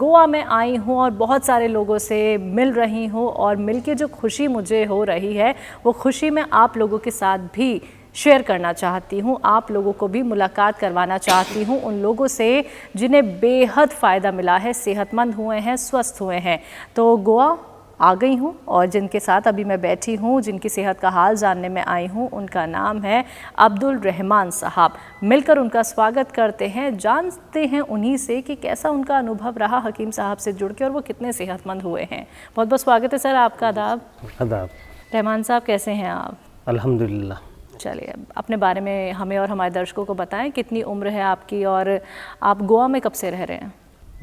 गोवा में आई हूँ और बहुत सारे लोगों से मिल रही हूँ और मिल के जो खुशी मुझे हो रही है वो खुशी मैं आप लोगों के साथ भी शेयर करना चाहती हूँ। आप लोगों को भी मुलाकात करवाना चाहती हूँ उन लोगों से जिन्हें बेहद फ़ायदा मिला है, सेहतमंद हुए हैं, स्वस्थ हुए हैं। तो गोवा आ गई हूँ और जिनके साथ अभी मैं बैठी हूँ, जिनकी सेहत का हाल जानने में आई हूँ, उनका नाम है अब्दुल रहमान साहब। मिलकर उनका स्वागत करते हैं, जानते हैं उन्हीं से कि कैसा उनका अनुभव रहा हकीम साहब से जुड़ के और वो कितने सेहतमंद हुए हैं। बहुत बहुत स्वागत है सर आपका। आदाब। रहमान साहब, कैसे हैं आप? अल्हम्दुलिल्लाह। चलिए, अपने बारे में हमें और हमारे दर्शकों को बताएं, कितनी उम्र है आपकी और आप गोवा में कब से रह रहे हैं?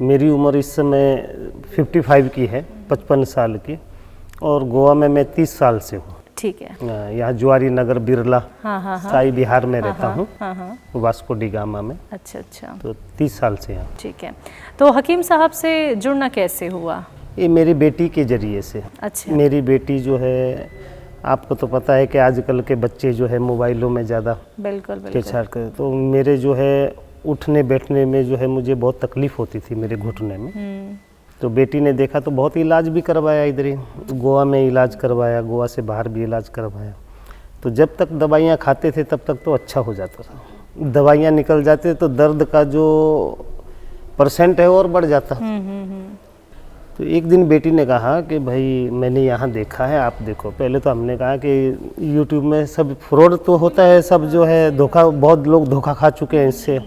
मेरी उम्र इस समय 55 की है, 55 साल की, और गोवा में मैं 30 साल से हूँ। ठीक है। यहाँ ज्वारी नगर बिरला साई बिहार में रहता हूँ, वास्को डी गामा में। अच्छा। तो 30 साल से यहाँ। ठीक है। तो हकीम साहब से जुड़ना कैसे हुआ? ये मेरी बेटी के जरिए से। अच्छा। मेरी बेटी जो है, आपको तो पता है कि आजकल के बच्चे जो है मोबाइलों में ज़्यादा बिल्कुल छेड़छाड़ कर, तो मेरे जो है उठने बैठने में जो है मुझे बहुत तकलीफ़ होती थी मेरे घुटने में। तो बेटी ने देखा तो बहुत इलाज भी करवाया, इधर ही गोवा में इलाज करवाया, गोवा से बाहर भी इलाज करवाया। तो जब तक दवाइयाँ खाते थे तब तक तो अच्छा हो जाता था। दवाइयाँ निकल जाते तो दर्द का जो % है और बढ़ जाता। तो एक दिन बेटी ने कहा कि भाई मैंने यहाँ देखा है, आप देखो। पहले तो हमने कहा कि यूट्यूब में सब फ्रॉड तो होता है, सब जो है धोखा, बहुत लोग धोखा खा चुके हैं इससे।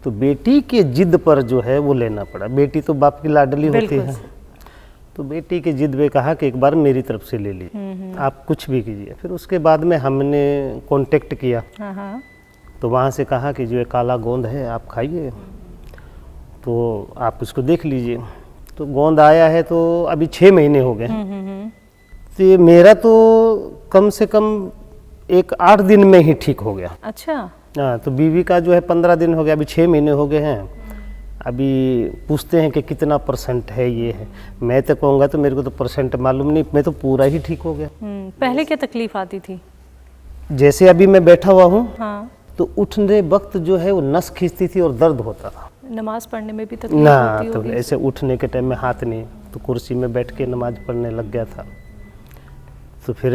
तो बेटी के जिद पर जो है वो लेना पड़ा। बेटी तो बाप की लाडली होती है, तो बेटी के जिद पे कहा कि एक बार मेरी तरफ से ले लीजिए, आप कुछ भी कीजिए। फिर उसके बाद में हमने कांटेक्ट किया, तो वहाँ से कहा कि जो ये काला गोंद है आप खाइए, तो आप उसको देख लीजिए। तो गोंद आया है तो अभी 6 महीने हो गए। तो ये मेरा तो कम से कम 8 दिन में ही ठीक हो गया। अच्छा। हाँ, तो बीवी का जो है 15 दिन हो गया, अभी 6 महीने हो गए हैं। अभी पूछते हैं कि कितना % है, ये है। मैं तो कहूँगा तो मेरे को तो % मालूम नहीं, मैं तो पूरा ही ठीक हो गया। पहले क्या तकलीफ आती थी? जैसे अभी मैं बैठा हुआ हूँ, हाँ। तो उठने वक्त जो है वो नस खींचती थी और दर्द होता था। नमाज पढ़ने में भी तकलीफ होती ना, तो ऐसे उठने के टाइम में हाथ नहीं, तो कुर्सी में बैठ के नमाज पढ़ने लग गया था। तो फिर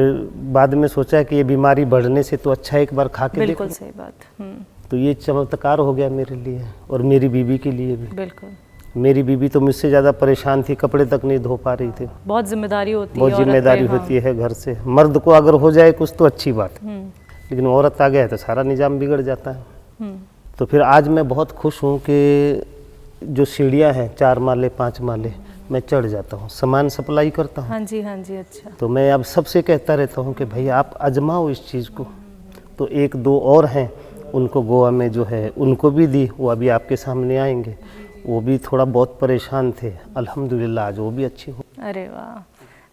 बाद में सोचा कि ये बीमारी बढ़ने से तो अच्छा एक बार खा के देखो। बिल्कुल सही बात। तो ये चमत्कार हो गया मेरे लिए और मेरी बीवी के लिए भी। बिल्कुल। मेरी बीवी तो मुझसे ज़्यादा परेशान थी, कपड़े तक नहीं धो पा रही थी। बहुत जिम्मेदारी होती है, बहुत जिम्मेदारी होती है घर से। मर्द को अगर हो जाए कुछ तो अच्छी बात, लेकिन औरत आ गया तो सारा निजाम बिगड़ जाता है। तो फिर आज मैं बहुत खुश हूँ कि जो सीढ़ियाँ हैं 4 माले 5 माले मैं चढ़ जाता हूँ, सामान सप्लाई करता हूँ। हाँ जी। अच्छा। तो मैं अब सबसे कहता रहता हूँ कि भाई आप आजमाओ इस चीज़ को। तो 1-2 और हैं, उनको गोवा में जो है उनको भी दी, वो अभी आपके सामने आएंगे। वो भी थोड़ा बहुत परेशान थे, अल्हम्दुलिल्लाह आज वो भी अच्छी हो। अरे वाह,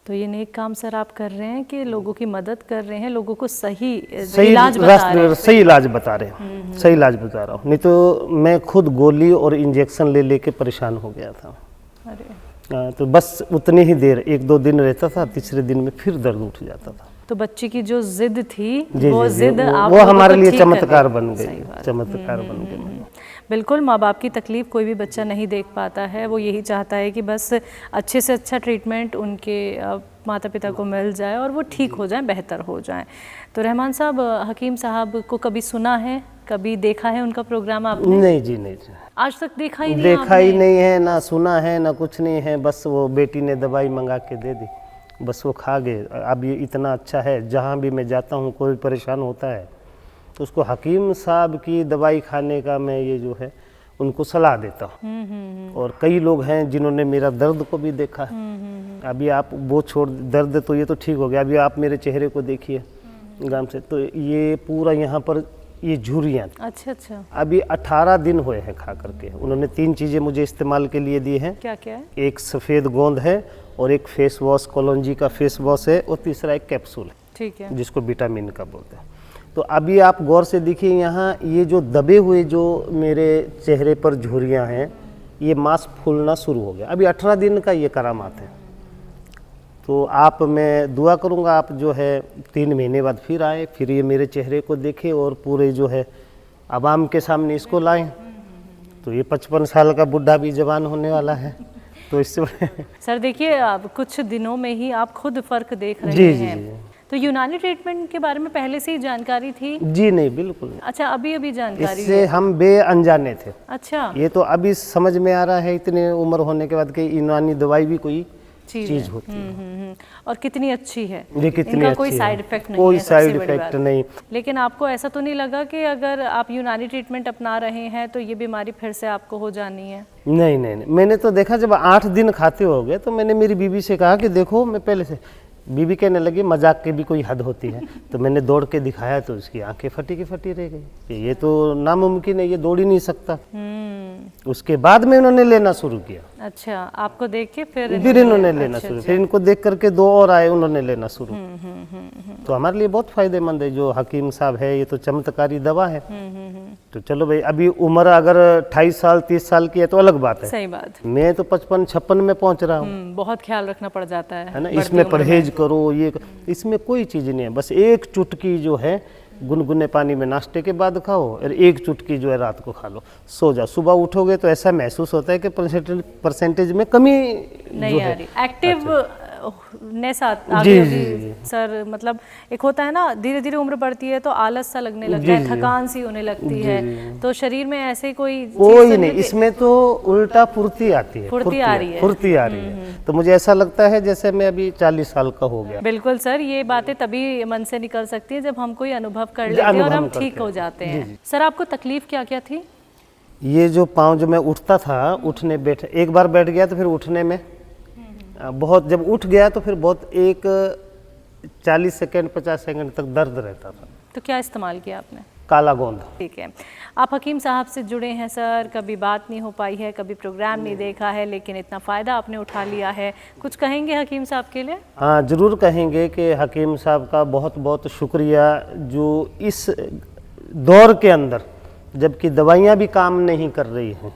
तो ये नेक काम सर आप कर रहे हैं कि लोगों की मदद कर रहे हैं, लोगों को सही इलाज बता रहे हैं। सही इलाज बता रहे हैं, सही इलाज बता रहा हूँ। नहीं तो मैं खुद गोली और इंजेक्शन ले लेके परेशान हो गया था। अरे। तो बस उतनी ही देर 1-2 दिन रहता था, तीसरे दिन में फिर दर्द उठ जाता था। तो बच्ची की जो जिद थी, वो जिद वो हमारे लिए चमत्कार बन गई, चमत्कार बन गई। बिल्कुल, माँ बाप की तकलीफ़ कोई भी बच्चा नहीं देख पाता है। वो यही चाहता है कि बस अच्छे से अच्छा ट्रीटमेंट उनके माता पिता को मिल जाए और वो ठीक हो जाए, बेहतर हो जाए। तो रहमान साहब, हकीम साहब को कभी सुना है, कभी देखा है उनका प्रोग्राम आपने? नहीं जी, नहीं। आज तक देखा ही नहीं? देखा ही नहीं है, ना सुना है, ना कुछ नहीं है। बस वो बेटी ने दवाई मंगा के दे दी, बस वो खा गए। अब ये इतना अच्छा है, जहाँ भी मैं जाता हूँ कोई परेशान होता है तो उसको हकीम साहब की दवाई खाने का मैं ये जो है उनको सलाह देता हूँ। और कई लोग हैं जिन्होंने मेरा दर्द को भी देखा है। अभी आप वो छोड़, दर्द तो ये तो ठीक हो गया, अभी आप मेरे चेहरे को देखिए गाम से, तो ये पूरा यहाँ पर ये झुर्रियाँ। अच्छा। अभी 18 दिन हुए हैं खा करके। उन्होंने 3 चीज़ें मुझे इस्तेमाल के लिए दी हैं। क्या है? एक सफ़ेद गोंद है और एक फेस वॉश, कोलोंजी का फेस वॉश है, और तीसरा एक कैप्सूल है। ठीक है। जिसको विटामिन का बोलते हैं। तो अभी आप गौर से देखिए, यहाँ ये जो दबे हुए जो मेरे चेहरे पर झुर्रियाँ हैं, ये मांस फूलना शुरू हो गया। अभी 18 दिन का ये करामात है। तो आप, मैं दुआ करूँगा आप जो है 3 महीने बाद फिर आए, फिर ये मेरे चेहरे को देखें और पूरे जो है आवाम के सामने इसको लाएं। तो ये 55 साल का बुढ़ा भी जवान होने वाला है, तो इससे सर देखिए, अब कुछ दिनों में ही आप खुद फर्क देख रहे जी जी हैं। जी तो यूनानी ट्रीटमेंट के बारे में पहले से ही जानकारी थी? जी नहीं, बिल्कुल नहीं। अच्छा, अभी अभी जानकारी इससे है? हम अनजाने थे। अच्छा, ये तो अभी समझ में आ रहा है इतने उम्र होने के बाद कि यूनानी दवाई भी कोई चीज होती है। और कितनी अच्छी है, ये कितनी इनका अच्छी कोई है। साइड इफेक्ट नहीं कोई है, सबसे साइड बड़ी इफेक्ट बात। नहीं। लेकिन आपको ऐसा तो नहीं लगा कि अगर आप यूनानी ट्रीटमेंट अपना रहे हैं तो ये बीमारी फिर से आपको हो जानी है? नहीं नहीं नहीं, मैंने तो देखा जब 8 दिन खाते हो गए तो मैंने मेरी बीवी से कहा कि देखो, मैं पहले से, बीवी कहने लगी मजाक की भी कोई हद होती है। तो मैंने दौड़ के दिखाया तो उसकी आंखें फटी की फटी रह गई कि ये तो नामुमकिन है, ये दौड़ ही नहीं सकता। उसके बाद में उन्होंने लेना शुरू किया। अच्छा, आपको देख के फिर इन्होंने लेना शुरू, फिर इनको देख करके 2 और आए, उन्होंने लेना शुरू। तो हमारे लिए बहुत फायदेमंद है जो हकीम साहब है, ये तो चमत्कारी दवा है। तो चलो भाई, अभी उम्र अगर 28 साल 30 साल की है तो अलग बात है। सही बात। मैं तो 55-56 में पहुंच रहा हूँ, बहुत ख्याल रखना पड़ जाता है ना। इसमें परहेज करो, ये इसमें कोई चीज नहीं है, बस एक चुटकी जो है गुनगुने पानी में नाश्ते के बाद खाओ, और एक चुटकी जो है रात को खा लो, सो जाओ। सुबह उठोगे तो ऐसा महसूस होता है कि परसेंटेज में कमी नहीं आ रही, एक्टिव नेस आ जी, गई जी, होगी सर। मतलब एक होता है ना, धीरे धीरे उम्र बढ़ती है तो आलस सा लगने लगता है, थकान सी होने लगती है, तो शरीर में ऐसे कोई नहीं, इसमें तो उल्टा फुर्ती आती है, फुर्ती आ रही है, फुर्ती आ रही है। तो मुझे ऐसा लगता है जैसे मैं अभी 40 साल का हो गया। बिल्कुल सर, ये बातें तभी मन से निकल सकती है जब हम कोई अनुभव कर लेते हैं और हम ठीक हो जाते हैं। सर, आपको तकलीफ क्या क्या थी? ये जो पाँव, जो मैं उठता था, उठने बैठ, एक बार बैठ गया तो फिर उठने में बहुत, जब उठ गया तो फिर बहुत, एक 40 सेकंड 50 सेकंड तक दर्द रहता था। तो क्या इस्तेमाल किया आपने? काला गोंद। ठीक है, आप हकीम साहब से जुड़े हैं सर, कभी बात नहीं हो पाई है, कभी प्रोग्राम नहीं देखा है, लेकिन इतना फ़ायदा आपने उठा लिया है, कुछ कहेंगे हकीम साहब के लिए? हाँ, ज़रूर कहेंगे कि हकीम साहब का बहुत बहुत शुक्रिया, जो इस दौर के अंदर, जबकि दवाइयाँ भी काम नहीं कर रही हैं,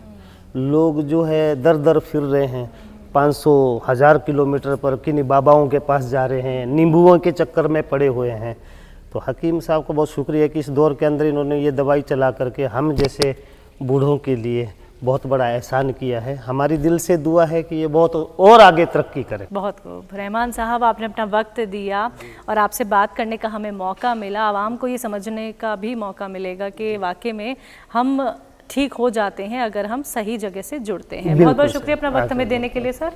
लोग जो है दर दर फिर रहे हैं, 500-1000 किलोमीटर पर किन्हीं बाबाओं के पास जा रहे हैं, नींबुओं के चक्कर में पड़े हुए हैं। तो हकीम साहब को बहुत शुक्रिया कि इस दौर के अंदर इन्होंने ये दवाई चला करके हम जैसे बूढ़ों के लिए बहुत बड़ा एहसान किया है। हमारी दिल से दुआ है कि ये बहुत और आगे तरक्की करे। बहुत खूब रहमान साहब, आपने अपना वक्त दिया और आपसे बात करने का हमें मौका मिला। आवाम को ये समझने का भी मौका मिलेगा कि वाकई में हम ठीक हो जाते हैं अगर हम सही जगह से जुड़ते हैं। बहुत बहुत शुक्रिया अपना वक्त हमें देने के लिए सर।